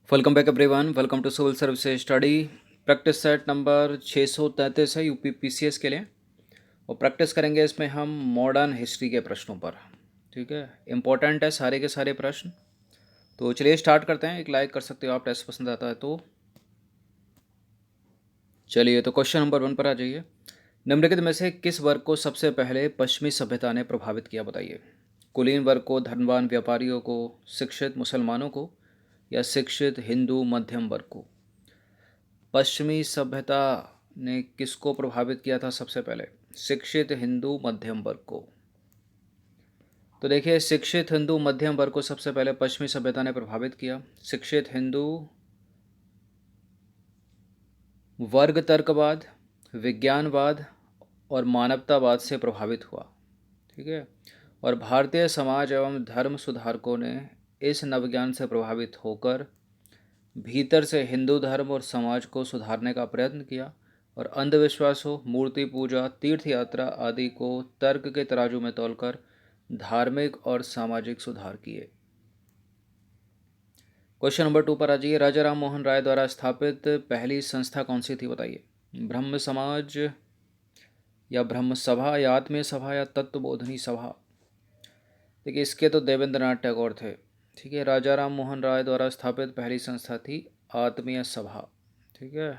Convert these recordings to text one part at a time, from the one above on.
Welcome back everyone. Welcome to civil services study. Practice set number 633 है UP PCS के लिए। और practice करेंगे इसमें हम मॉडर्न हिस्ट्री के प्रश्नों पर। ठीक है, इंपॉर्टेंट है सारे के सारे प्रश्न। तो चलिए स्टार्ट करते हैं। एक लाइक कर सकते हो आप, टेस्ट पसंद आता है तो। चलिए तो क्वेश्चन नंबर 1 पर आ जाइए। निम्नलिखित में से किस वर्ग को सबसे पहले पश्चिमी सभ्यता ने प्रभावित किया, बताइए। कुलीन वर्ग को, धनवान व्यापारियों को, शिक्षित मुसलमानों को, या शिक्षित हिंदू मध्यम वर्ग को। पश्चिमी सभ्यता ने किसको प्रभावित किया था सबसे पहले? शिक्षित हिंदू मध्यम वर्ग को। तो देखिए, शिक्षित हिंदू मध्यम वर्ग को सबसे पहले पश्चिमी सभ्यता ने प्रभावित किया। शिक्षित हिंदू वर्ग तर्कवाद, विज्ञानवाद और मानवतावाद से प्रभावित हुआ। ठीक है, और भारतीय समाज एवं धर्म सुधारकों ने इस नवज्ञान से प्रभावित होकर भीतर से हिंदू धर्म और समाज को सुधारने का प्रयत्न किया और अंधविश्वासों, मूर्ति पूजा, तीर्थ यात्रा आदि को तर्क के तराजू में तौलकर धार्मिक और सामाजिक सुधार किए। क्वेश्चन नंबर 2 पर आ जाइए। राजा राम मोहन राय द्वारा स्थापित पहली संस्था कौन सी थी, बताइए। ब्रह्म समाज, या ब्रह्म सभा, या आत्मीय सभा, या तत्वबोधनी सभा। देखिए, इसके तो देवेंद्र नाथ टैगोर थे। ठीक है, राजा राम मोहन राय द्वारा स्थापित पहली संस्था थी आत्मीय सभा। ठीक है,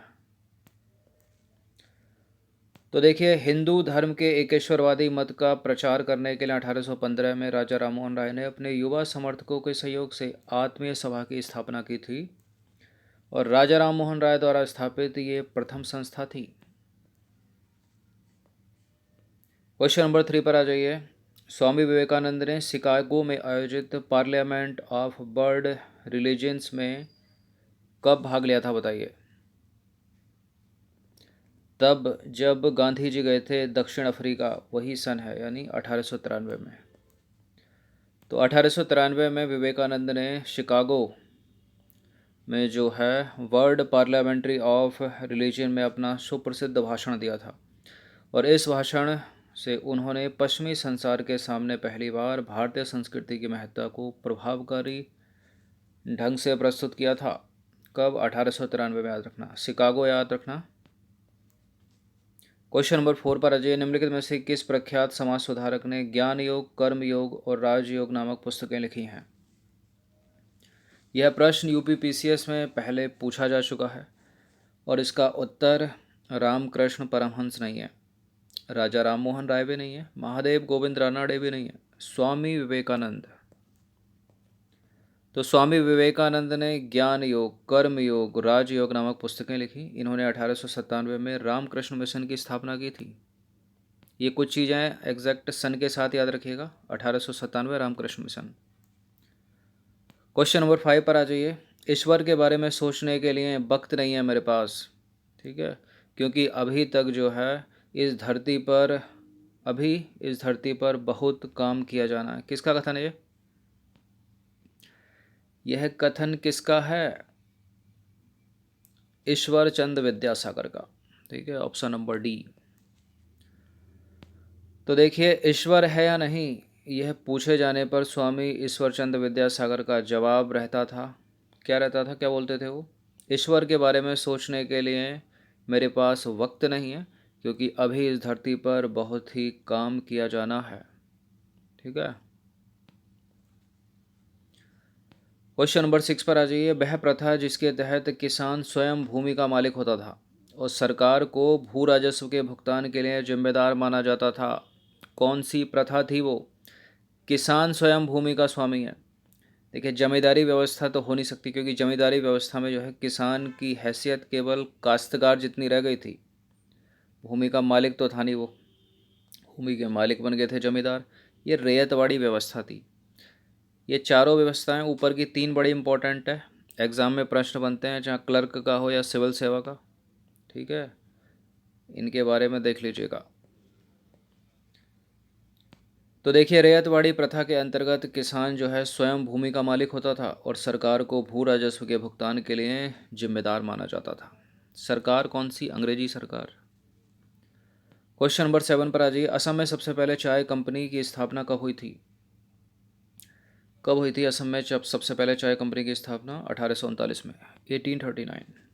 तो देखिए, हिंदू धर्म के एकेश्वरवादी मत का प्रचार करने के लिए 1815 में राजा राममोहन राय ने अपने युवा समर्थकों के सहयोग से आत्मीय सभा की स्थापना की थी और राजा राममोहन राय द्वारा स्थापित ये प्रथम संस्था थी। क्वेश्चन नंबर 3 पर आ जाइए। स्वामी विवेकानंद ने शिकागो में आयोजित पार्लियामेंट ऑफ वर्ल्ड रिलीजन्स में कब भाग लिया था, बताइए। तब जब गांधी जी गए थे दक्षिण अफ्रीका, वही सन है, यानी 1893 में। तो 1893 में विवेकानंद ने शिकागो में जो है वर्ल्ड पार्लियामेंट्री ऑफ रिलीजन में अपना सुप्रसिद्ध भाषण दिया था और इस भाषण से उन्होंने पश्चिमी संसार के सामने पहली बार भारतीय संस्कृति की महत्ता को प्रभावकारी ढंग से प्रस्तुत किया था। कब? 1893 में, याद रखना, शिकागो याद रखना। क्वेश्चन नंबर 4 पर अजय, निम्नलिखित में से किस प्रख्यात समाज सुधारक ने ज्ञान योग, कर्म योग और राजयोग नामक पुस्तकें लिखी हैं? यह प्रश्न यूपी पीसीएस में पहले पूछा जा चुका है और इसका उत्तर रामकृष्ण परमहंस नहीं है, राजा राममोहन राय भी नहीं है, महादेव गोविंद रानड़े भी नहीं है, स्वामी विवेकानंद। तो स्वामी विवेकानंद ने ज्ञान योग, कर्म योग, राजयोग नामक पुस्तकें लिखी। इन्होंने 1897 में रामकृष्ण मिशन की स्थापना की थी। ये कुछ चीज़ें एग्जैक्ट सन के साथ याद रखिएगा। 1897 रामकृष्ण मिशन। क्वेश्चन नंबर 5 पर आ जाइए। ईश्वर के बारे में सोचने के लिए वक्त नहीं है मेरे पास। ठीक है, क्योंकि अभी तक जो है इस धरती पर बहुत काम किया जाना है। किसका कथन है ये? यह कथन किसका है? ईश्वर चंद्र विद्यासागर का। ठीक है, ऑप्शन नंबर डी। तो देखिए, ईश्वर है या नहीं, यह पूछे जाने पर स्वामी ईश्वर चंद्र विद्यासागर का जवाब रहता था, क्या रहता था, क्या बोलते थे वो? ईश्वर के बारे में सोचने के लिए मेरे पास वक्त नहीं है, क्योंकि अभी इस धरती पर बहुत ही काम किया जाना है। ठीक है, क्वेश्चन नंबर 6 पर आ जाइए। वह प्रथा जिसके तहत किसान स्वयं भूमि का मालिक होता था और सरकार को भू राजस्व के भुगतान के लिए जिम्मेदार माना जाता था, कौन सी प्रथा थी वो? किसान स्वयं भूमि का स्वामी है। देखिए, जमींदारी व्यवस्था तो हो नहीं सकती, क्योंकि जमींदारी व्यवस्था में जो है किसान की हैसियत केवल काश्तकार जितनी रह गई थी। भूमि का मालिक तो था नहीं वो, भूमि के मालिक बन गए थे जमींदार। ये रैयतवाड़ी व्यवस्था थी। ये चारों व्यवस्थाएं ऊपर की 3 बड़ी इंपॉर्टेंट है, एग्ज़ाम में प्रश्न बनते हैं, चाहे क्लर्क का हो या सिविल सेवा का। ठीक है, इनके बारे में देख लीजिएगा। तो देखिए, रैयतवाड़ी प्रथा के अंतर्गत किसान जो है स्वयं भूमि का मालिक होता था और सरकार को भू राजस्व के भुगतान के लिए जिम्मेदार माना जाता था। सरकार कौन सी? अंग्रेजी सरकार। क्वेश्चन नंबर 7 पर आ जाइए। असम में सबसे पहले चाय कंपनी की स्थापना कब हुई थी? कब हुई थी असम में जब सबसे पहले चाय कंपनी की स्थापना? 1839 में, 1839।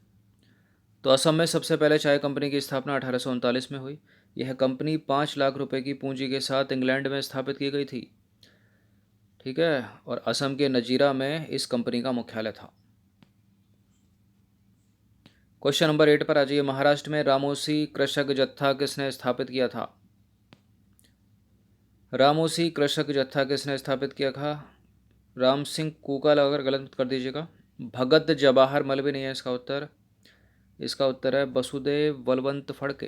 तो असम में सबसे पहले चाय कंपनी की स्थापना 1839 में हुई। यह कंपनी 5 लाख रुपए की पूंजी के साथ इंग्लैंड में स्थापित की गई थी। ठीक है, और असम के नजीरा में इस कंपनी का मुख्यालय था। क्वेश्चन नंबर 8 पर आ जाइए। महाराष्ट्र में रामोसी कृषक जत्था किसने स्थापित किया था? रामोसी कृषक जत्था किसने स्थापित किया था? राम सिंह कूकाल, अगर गलत मत कर दीजिएगा। भगत जवाहर मल भी नहीं है इसका उत्तर। इसका उत्तर है वसुदेव बलवंत फड़के।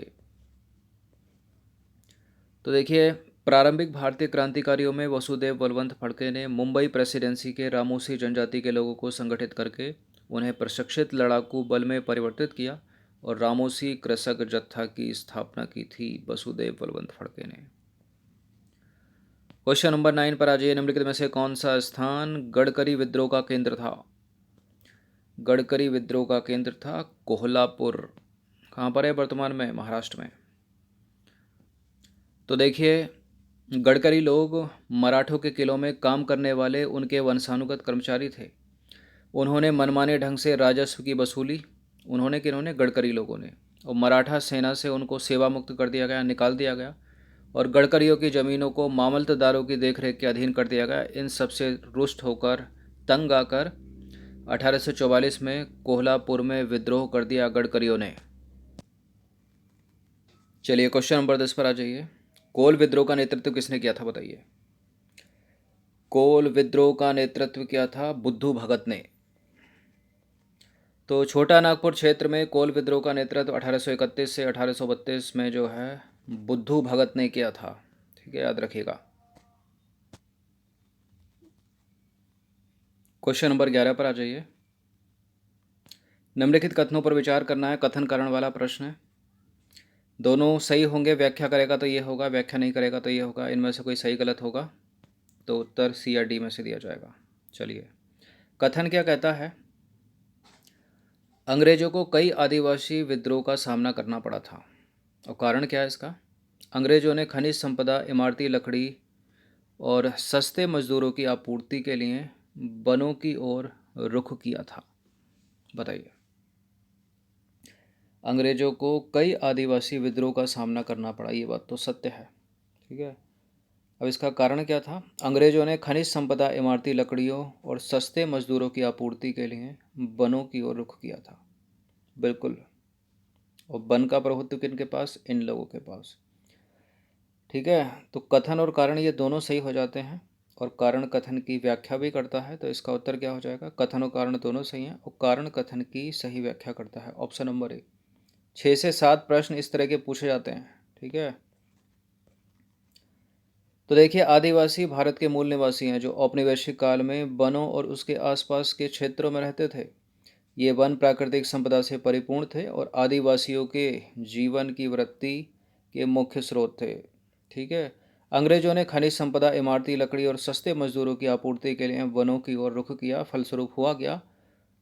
तो देखिए, प्रारंभिक भारतीय क्रांतिकारियों में वसुदेव बलवंत फड़के ने मुंबई प्रेसिडेंसी के रामोसी जनजाति के लोगों को संगठित करके उन्हें प्रशिक्षित लड़ाकू बल में परिवर्तित किया और रामोसी कृषक जत्था की स्थापना की थी वसुदेव बलवंत फड़के ने। क्वेश्चन नंबर 9 पर आ जाइए। निम्नलिखित में से कौन सा स्थान गडकरी विद्रोह का केंद्र था? गडकरी विद्रोह का केंद्र था कोल्हापुर। कहाँ पर है वर्तमान में? महाराष्ट्र में। तो देखिए, गडकरी लोग मराठों के किलों में काम करने वाले उनके वंशानुगत कर्मचारी थे। उन्होंने मनमाने ढंग से राजस्व की वसूली, किन्होंने? गडकरी लोगों ने। और मराठा सेना से उनको सेवा मुक्त कर दिया गया, निकाल दिया गया, और गडकरियों की ज़मीनों को मामलतदारों की देखरेख के अधीन कर दिया गया। इन सबसे रुष्ट होकर, तंग आकर 1844 में कोल्हापुर में विद्रोह कर दिया गडकरियों ने। चलिए क्वेश्चन नंबर 10 पर आ जाइए। कोल विद्रोह का नेतृत्व किसने किया था? बताइए। कोल विद्रोह का नेतृत्व किया था बुद्धू भगत ने। तो छोटा नागपुर क्षेत्र में कोल विद्रोह का नेतृत्व 1831 से 1832 में जो है बुद्धू भगत ने किया था। ठीक है, याद रखिएगा। क्वेश्चन नंबर 11 पर आ जाइए। निम्नलिखित कथनों पर विचार करना है। कथन कारण वाला प्रश्न है। दोनों सही होंगे। व्याख्या करेगा तो ये होगा, व्याख्या नहीं करेगा तो ये होगा। इनमें से कोई सही गलत होगा तो उत्तर सी या डी में से दिया जाएगा। चलिए, कथन क्या कहता है? अंग्रेजों को कई आदिवासी विद्रोह का सामना करना पड़ा था। और कारण क्या है इसका? अंग्रेजों ने खनिज संपदा, इमारती लकड़ी और सस्ते मजदूरों की आपूर्ति के लिए वनों की ओर रुख किया था। बताइए। अंग्रेजों को कई आदिवासी विद्रोह का सामना करना पड़ा, ये बात तो सत्य है। ठीक है, अब इसका कारण क्या था? अंग्रेजों ने खनिज संपदा, इमारती लकड़ियों और सस्ते मजदूरों की आपूर्ति के लिए वनों की ओर रुख किया था। बिल्कुल। और वन का प्रभुत्व किन के पास? इन लोगों के पास। ठीक है, तो कथन और कारण ये दोनों सही हो जाते हैं, और कारण कथन की व्याख्या भी करता है। तो इसका उत्तर क्या हो जाएगा? कथन और कारण दोनों सही हैं और कारण कथन की सही व्याख्या करता है। Option number A. 6 से 7 प्रश्न इस तरह के पूछे जाते हैं। ठीक है, तो देखिए, आदिवासी भारत के मूल निवासी हैं जो औपनिवेशिक काल में वनों और उसके आसपास के क्षेत्रों में रहते थे। ये वन प्राकृतिक संपदा से परिपूर्ण थे और आदिवासियों के जीवन की वृत्ति के मुख्य स्रोत थे। ठीक है, अंग्रेजों ने खनिज संपदा, इमारती लकड़ी और सस्ते मजदूरों की आपूर्ति के लिए वनों की ओर रुख किया। फलस्वरूप हुआ क्या?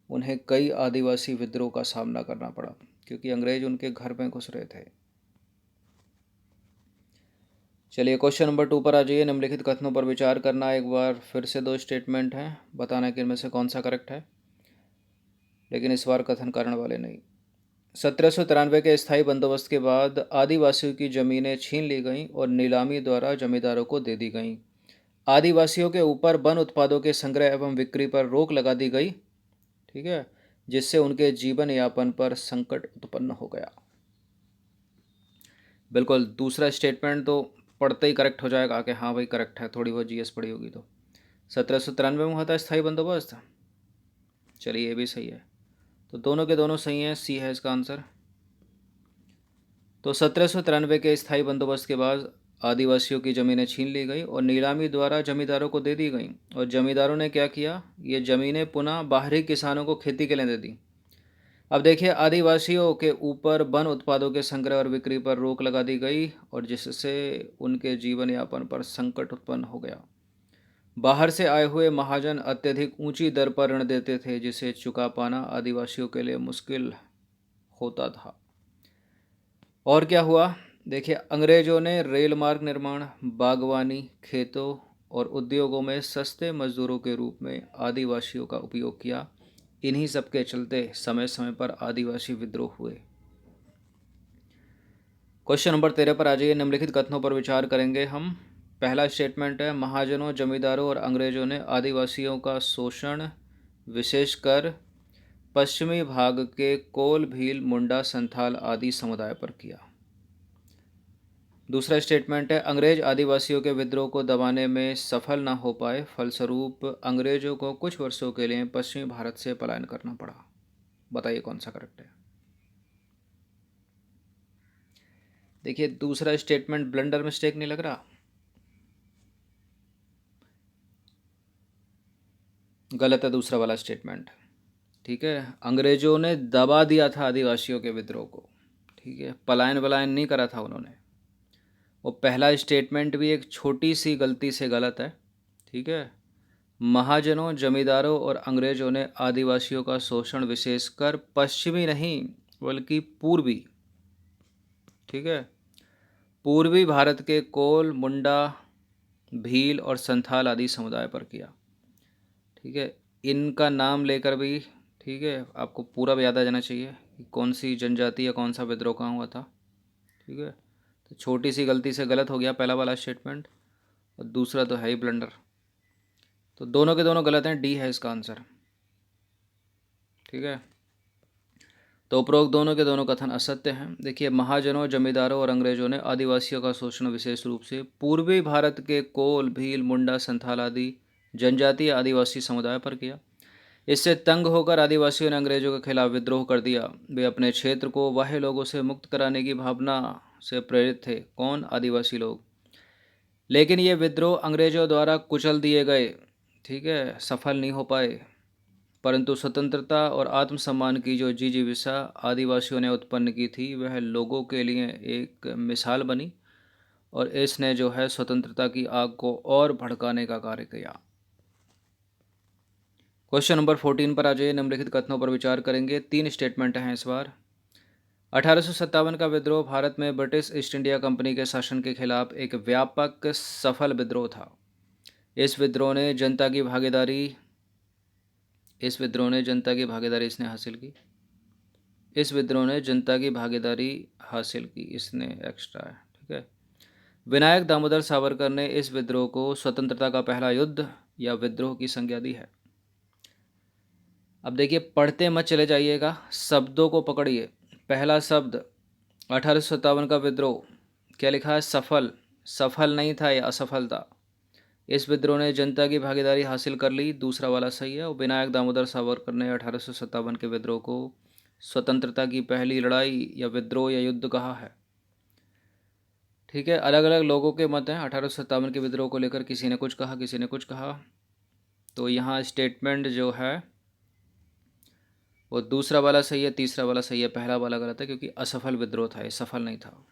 उन्हें कई आदिवासी विद्रोह का सामना करना पड़ा, क्योंकि अंग्रेज उनके घर में घुस रहे थे। चलिए क्वेश्चन नंबर 2 पर आ जाइए। निम्नलिखित कथनों पर विचार करना। एक बार फिर से 2 स्टेटमेंट हैं, बताना कि इनमें से कौन सा करेक्ट है, लेकिन इस बार कथन कारण वाले नहीं। 1793 के स्थायी बंदोबस्त के बाद आदिवासियों की ज़मीनें छीन ली गईं और नीलामी द्वारा जमींदारों को दे दी गईं। आदिवासियों के ऊपर वन उत्पादों के संग्रह एवं बिक्री पर रोक लगा दी गई। ठीक है, जिससे उनके जीवन यापन पर संकट उत्पन्न हो गया। बिल्कुल, दूसरा स्टेटमेंट तो पढ़ते ही करेक्ट हो जाएगा कि हाँ भाई करेक्ट है, थोड़ी बहुत जीएस पढ़ी होगी तो। 1793 में हुआ था स्थायी बंदोबस्त। चलिए, ये भी सही है। तो दोनों के दोनों सही हैं, सी है इसका आंसर। तो 1793 के स्थायी बंदोबस्त के बाद आदिवासियों की ज़मीनें छीन ली गई और नीलामी द्वारा जमींदारों को दे दी गई। और जमींदारों ने क्या किया? ये ज़मीनें पुनः बाहरी किसानों को खेती के लिए दे दी। अब देखिए, आदिवासियों के ऊपर वन उत्पादों के संग्रह और बिक्री पर रोक लगा दी गई और जिससे उनके जीवन यापन पर संकट उत्पन्न हो गया। बाहर से आए हुए महाजन अत्यधिक ऊंची दर पर ऋण देते थे, जिसे चुका पाना आदिवासियों के लिए मुश्किल होता था। और क्या हुआ? देखिए, अंग्रेजों ने रेल मार्ग निर्माण, बागवानी, खेतों और उद्योगों में सस्ते मजदूरों के रूप में आदिवासियों का उपयोग किया। इन्हीं सब के चलते समय समय पर आदिवासी विद्रोह हुए। क्वेश्चन नंबर 13 पर आ जाइए। निम्नलिखित कथनों पर विचार करेंगे हम। पहला स्टेटमेंट है, महाजनों, जमींदारों और अंग्रेजों ने आदिवासियों का शोषण विशेषकर पश्चिमी भाग के कोल, भील, मुंडा, संथाल आदि समुदाय पर किया। दूसरा स्टेटमेंट है, अंग्रेज आदिवासियों के विद्रोह को दबाने में सफल न हो पाए, फलस्वरूप अंग्रेजों को कुछ वर्षों के लिए पश्चिमी भारत से पलायन करना पड़ा। बताइए कौन सा करेक्ट है। देखिए दूसरा स्टेटमेंट ब्लंडर मिस्टेक नहीं लग रहा? गलत है दूसरा वाला स्टेटमेंट। ठीक है, अंग्रेजों ने दबा दिया था आदिवासियों के विद्रोह को। ठीक है, पलायन वलायन नहीं करा था उन्होंने। वो पहला स्टेटमेंट भी एक छोटी सी गलती से गलत है। ठीक है, महाजनों, जमींदारों और अंग्रेजों ने आदिवासियों का शोषण विशेषकर पश्चिमी नहीं बल्कि पूर्वी, ठीक है, पूर्वी भारत के कोल, मुंडा, भील और संथाल आदि समुदाय पर किया। ठीक है, इनका नाम लेकर भी, ठीक है, आपको पूरा याद आ जाना चाहिए कि कौन सी जनजाति या कौन सा विद्रोह कहाँ हुआ था। ठीक है, तो छोटी सी गलती से गलत हो गया पहला वाला स्टेटमेंट, और दूसरा तो है ही ब्लंडर। तो दोनों के दोनों गलत हैं, डी है इसका आंसर। ठीक है, तो उपरोक्त दोनों के दोनों कथन असत्य हैं। देखिए, महाजनों, जमींदारों और अंग्रेजों ने आदिवासियों का शोषण विशेष रूप से पूर्वी भारत के कोल, भील, मुंडा, संथाल आदि जनजातीय आदिवासी समुदाय पर किया। इससे तंग होकर आदिवासियों ने अंग्रेजों के खिलाफ विद्रोह कर दिया। वे अपने क्षेत्र को बाह्य लोगों से मुक्त कराने की भावना से प्रेरित थे। कौन? आदिवासी लोग। लेकिन ये विद्रोह अंग्रेजों द्वारा कुचल दिए गए। ठीक है, सफल नहीं हो पाए। परंतु स्वतंत्रता और आत्मसम्मान की जो जिजीविषा आदिवासियों ने उत्पन्न की थी, वह लोगों के लिए एक मिसाल बनी और इसने जो है स्वतंत्रता की आग को और भड़काने का कार्य किया। क्वेश्चन नंबर 14 पर आ जाइए। निम्नलिखित कथनों पर विचार करेंगे। 3 स्टेटमेंट हैं इस बार। 1857 का विद्रोह भारत में ब्रिटिश ईस्ट इंडिया कंपनी के शासन के खिलाफ एक व्यापक सफल विद्रोह था। इस विद्रोह ने जनता की भागीदारी इसने हासिल की। इसने एक्स्ट्रा है। ठीक है, विनायक दामोदर सावरकर ने इस विद्रोह को स्वतंत्रता का पहला युद्ध या विद्रोह की संज्ञा दी है। अब देखिए, पढ़ते मत चले जाइएगा, शब्दों को पकड़िए। पहला शब्द 1857 का विद्रोह, क्या लिखा है? सफल। सफल नहीं था, यह असफल था। इस विद्रोह ने जनता की भागीदारी हासिल कर ली, दूसरा वाला सही है। और विनायक दामोदर सावरकर ने 1857 के विद्रोह को स्वतंत्रता की पहली लड़ाई या विद्रोह या युद्ध कहा है। ठीक है, अलग अलग लोगों के मत हैं 1857 के विद्रोह को लेकर। किसी ने कुछ कहा, किसी ने कुछ कहा। तो यहाँ स्टेटमेंट जो है वो दूसरा वाला सही है, तीसरा वाला सही है, पहला वाला गलत है, क्योंकि असफल विद्रोह था, ये सफल नहीं था।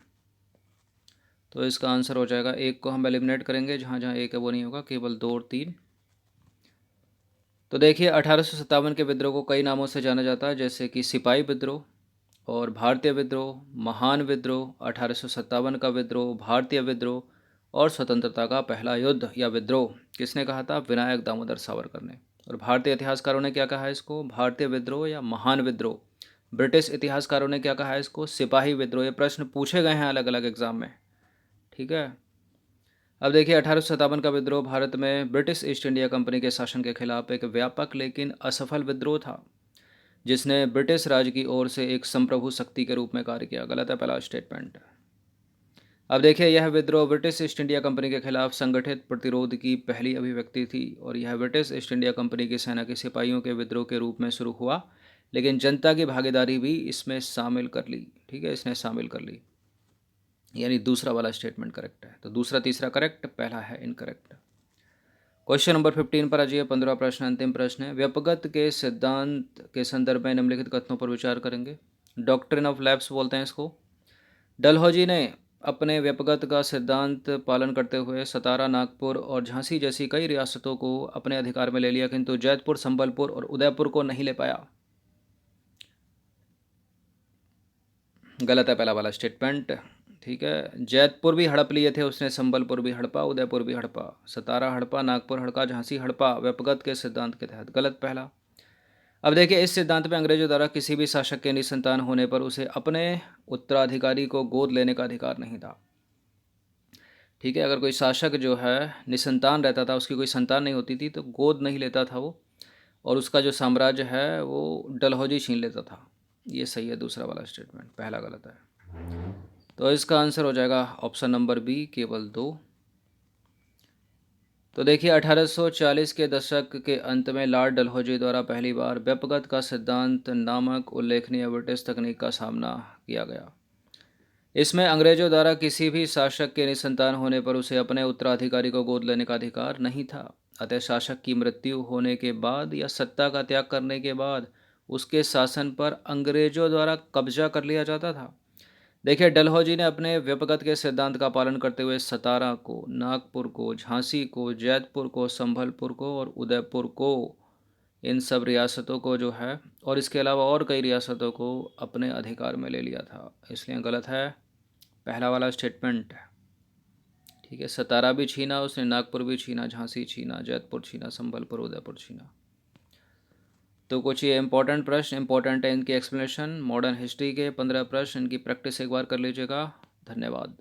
तो इसका आंसर हो जाएगा, एक को हम एलिमिनेट करेंगे, जहाँ जहाँ एक है वो नहीं होगा, केवल 2 और 3। तो देखिए, 1857 के विद्रोह को कई नामों से जाना जाता है, जैसे कि सिपाही विद्रोह और भारतीय विद्रोह, महान विद्रोह, 1857 का विद्रोह, भारतीय विद्रोह और स्वतंत्रता का पहला युद्ध या विद्रोह। किसने कहा था? विनायक दामोदर सावरकर ने। और भारतीय इतिहासकारों ने क्या कहा है इसको? भारतीय विद्रोह या महान विद्रोह। ब्रिटिश इतिहासकारों ने क्या कहा है इसको? सिपाही विद्रोह। ये प्रश्न पूछे गए हैं अलग अलग एग्जाम में। ठीक है, अब देखिए, 1857 का विद्रोह भारत में ब्रिटिश ईस्ट इंडिया कंपनी के शासन के खिलाफ एक व्यापक लेकिन असफल विद्रोह था, जिसने ब्रिटिश राज की ओर से एक संप्रभु शक्ति के रूप में कार्य किया। गलत है पहला स्टेटमेंट। अब देखिए, यह विद्रोह ब्रिटिश ईस्ट इंडिया कंपनी के खिलाफ संगठित प्रतिरोध की पहली अभिव्यक्ति थी और यह ब्रिटिश ईस्ट इंडिया कंपनी की सेना के सिपाहियों के विद्रोह के रूप में शुरू हुआ, लेकिन जनता की भागीदारी भी इसमें शामिल कर ली। ठीक है, इसने शामिल कर ली, यानी दूसरा वाला स्टेटमेंट करेक्ट है। तो दूसरा तीसरा करेक्ट, पहला है इनकरेक्ट। क्वेश्चन नंबर 15 पर आ जाइए। 15वां प्रश्न अंतिम प्रश्न है। व्यपगत के सिद्धांत के संदर्भ में निम्नलिखित कथनों पर विचार करेंगे। डॉक्ट्रिन ऑफ लैप्स बोलते हैं इसको। डलहौजी ने अपने व्यपगत का सिद्धांत पालन करते हुए सतारा, नागपुर और झांसी जैसी कई रियासतों को अपने अधिकार में ले लिया, किंतु जैतपुर, संबलपुर और उदयपुर को नहीं ले पाया। गलत है पहला वाला स्टेटमेंट। ठीक है। जैतपुर भी हड़प लिए थे उसने, संबलपुर भी हड़पा, उदयपुर भी हड़पा, सतारा हड़पा, नागपुर हड़पा, झांसी हड़पा व्यपगत के सिद्धांत के तहत। गलत पहला। अब देखिए, इस सिद्धांत में अंग्रेजों द्वारा किसी भी शासक के निसंतान होने पर उसे अपने उत्तराधिकारी को गोद लेने का अधिकार नहीं था। ठीक है, अगर कोई शासक जो है निसंतान रहता था, उसकी कोई संतान नहीं होती थी, तो गोद नहीं लेता था वो, और उसका जो साम्राज्य है वो डलहौजी छीन लेता था। ये सही है दूसरा वाला स्टेटमेंट, पहला गलत है। तो इसका आंसर हो जाएगा ऑप्शन नंबर बी, केवल 2। तो देखिए, 1840 के दशक के अंत में लॉर्ड डलहौजी द्वारा पहली बार व्यपगत का सिद्धांत नामक उल्लेखनीय ब्रिटिश तकनीक का सामना किया गया। इसमें अंग्रेजों द्वारा किसी भी शासक के निसंतान होने पर उसे अपने उत्तराधिकारी को गोद लेने का अधिकार नहीं था। अतः शासक की मृत्यु होने के बाद या सत्ता का त्याग करने के बाद उसके शासन पर अंग्रेजों द्वारा कब्जा कर लिया जाता था। देखिए, डलहौजी ने अपने व्यपगत के सिद्धांत का पालन करते हुए सतारा को, नागपुर को, झांसी को, जैतपुर को, संभलपुर को और उदयपुर को, इन सब रियासतों को जो है, और इसके अलावा और कई रियासतों को अपने अधिकार में ले लिया था। इसलिए गलत है पहला वाला स्टेटमेंट। ठीक है, सतारा भी छीना उसने, नागपुर भी छीना, झांसी छीना, जैतपुर छीना, संबलपुर, उदयपुर छीना। तो कुछ ये इंपॉर्टेंट प्रश्न, इंपॉर्टेंट है इनकी एक्सप्लेनेशन, मॉडर्न हिस्ट्री के 15 प्रश्न, इनकी प्रैक्टिस एक बार कर लीजिएगा। धन्यवाद।